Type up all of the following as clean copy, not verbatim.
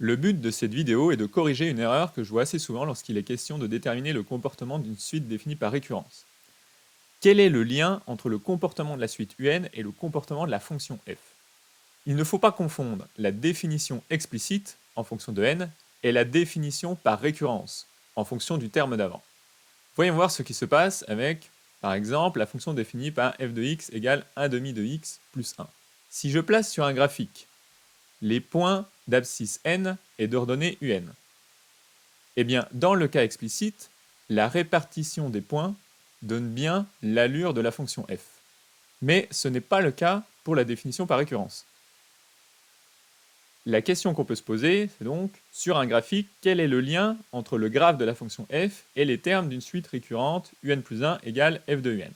Le but de cette vidéo est de corriger une erreur que je vois assez souvent lorsqu'il est question de déterminer le comportement d'une suite définie par récurrence. Quel est le lien entre le comportement de la suite UN et le comportement de la fonction f? Il ne faut pas confondre la définition explicite, en fonction de n, et la définition par récurrence, en fonction du terme d'avant. Voyons voir ce qui se passe avec, par exemple, la fonction définie par f de x égale 1 demi de x plus 1. Si je place sur un graphique les points d'abscisse n et d'ordonnée un, eh bien, dans le cas explicite, la répartition des points donne bien l'allure de la fonction f. Mais ce n'est pas le cas pour la définition par récurrence. La question qu'on peut se poser, c'est donc, sur un graphique, quel est le lien entre le graphe de la fonction f et les termes d'une suite récurrente un plus 1 égale f de un.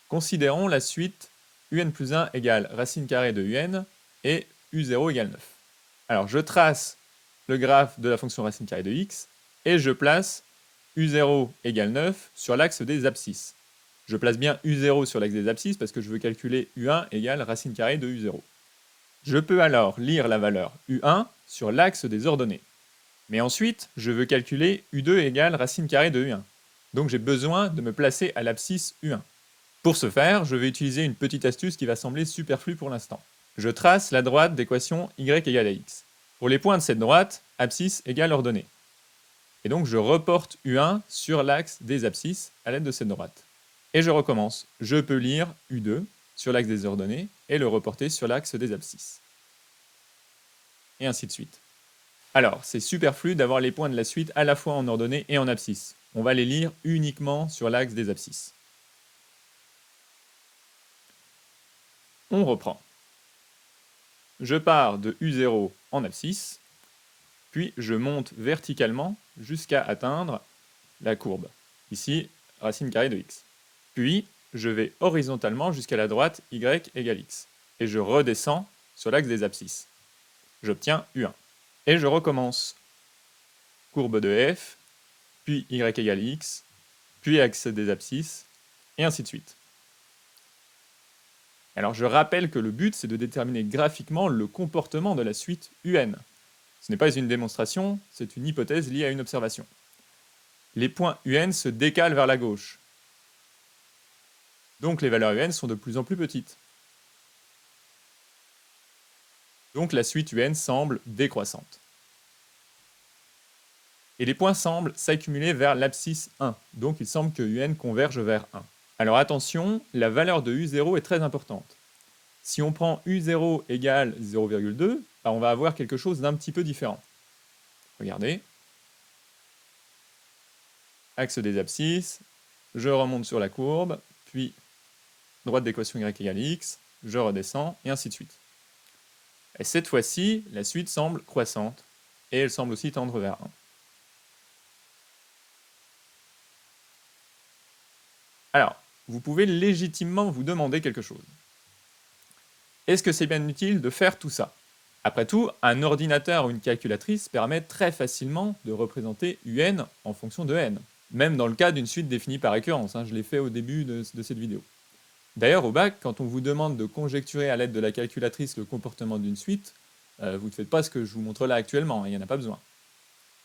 Considérons la suite un plus 1 égale racine carrée de un et u0 égale 9. Alors je trace le graphe de la fonction racine carrée de x et je place u0 égale 9 sur l'axe des abscisses. Je place bien u0 sur l'axe des abscisses parce que je veux calculer u1 égale racine carrée de u0. Je peux alors lire la valeur u1 sur l'axe des ordonnées. Mais ensuite, je veux calculer u2 égale racine carrée de u1. Donc j'ai besoin de me placer à l'abscisse u1. Pour ce faire, je vais utiliser une petite astuce qui va sembler superflue pour l'instant. Je trace la droite d'équation y égale à x. Pour les points de cette droite, abscisse égale ordonnée. Et donc je reporte u1 sur l'axe des abscisses à l'aide de cette droite. Et je recommence. Je peux lire u2 sur l'axe des ordonnées et le reporter sur l'axe des abscisses. Et ainsi de suite. Alors, c'est superflu d'avoir les points de la suite à la fois en ordonnée et en abscisse. On va les lire uniquement sur l'axe des abscisses. On reprend. Je pars de u0 en abscisse, puis je monte verticalement jusqu'à atteindre la courbe. Ici, racine carrée de x. Puis, je vais horizontalement jusqu'à la droite y égale x. Et je redescends sur l'axe des abscisses. J'obtiens u1. Et je recommence. Courbe de f, puis y égale x, puis axe des abscisses, et ainsi de suite. Alors je rappelle que le but, c'est de déterminer graphiquement le comportement de la suite UN. Ce n'est pas une démonstration, c'est une hypothèse liée à une observation. Les points UN se décalent vers la gauche. Donc les valeurs UN sont de plus en plus petites. Donc la suite UN semble décroissante. Et les points semblent s'accumuler vers l'abscisse 1, donc il semble que UN converge vers 1. Alors attention, la valeur de U0 est très importante. Si on prend U0 égale 0,2, on va avoir quelque chose d'un petit peu différent. Regardez. Axe des abscisses, je remonte sur la courbe, puis droite d'équation y égale x, je redescends, et ainsi de suite. Et cette fois-ci, la suite semble croissante, et elle semble aussi tendre vers 1. Alors, vous pouvez légitimement vous demander quelque chose. Est-ce que c'est bien utile de faire tout ça? Après tout, un ordinateur ou une calculatrice permet très facilement de représenter UN en fonction de n, même dans le cas d'une suite définie par récurrence, je l'ai fait au début de cette vidéo. D'ailleurs, au bac, quand on vous demande de conjecturer à l'aide de la calculatrice le comportement d'une suite, vous ne faites pas ce que je vous montre là actuellement, il n'y en a pas besoin.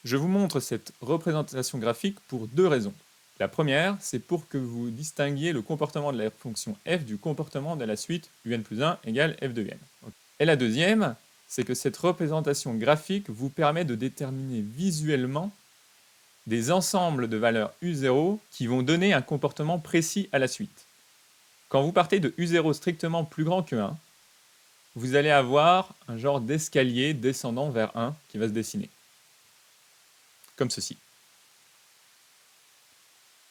Je vous montre cette représentation graphique pour deux raisons. La première, c'est pour que vous distinguiez le comportement de la fonction f du comportement de la suite un plus 1 égale f de un. Et la deuxième, c'est que cette représentation graphique vous permet de déterminer visuellement des ensembles de valeurs u0 qui vont donner un comportement précis à la suite. Quand vous partez de u0 strictement plus grand que 1, vous allez avoir un genre d'escalier descendant vers 1 qui va se dessiner. Comme ceci.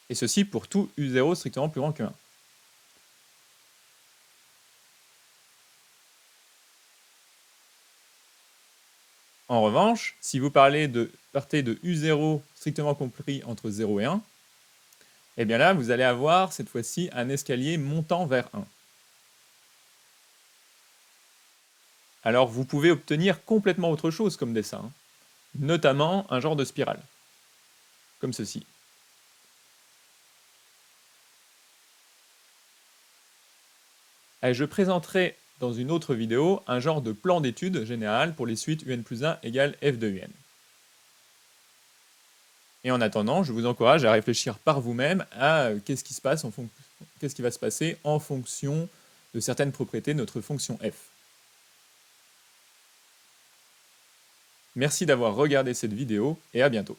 Et ceci pour tout u0 strictement plus grand que 1. En revanche, si vous partez de u0 strictement compris entre 0 et 1, et bien là, vous allez avoir cette fois-ci un escalier montant vers 1. Alors vous pouvez obtenir complètement autre chose comme dessin, notamment un genre de spirale, comme ceci. Et je présenterai dans une autre vidéo un genre de plan d'étude général pour les suites un plus 1 égale f de un. Et en attendant, je vous encourage à réfléchir par vous-même à qu'est-ce qui va se passer en fonction de certaines propriétés de notre fonction f. Merci d'avoir regardé cette vidéo et à bientôt.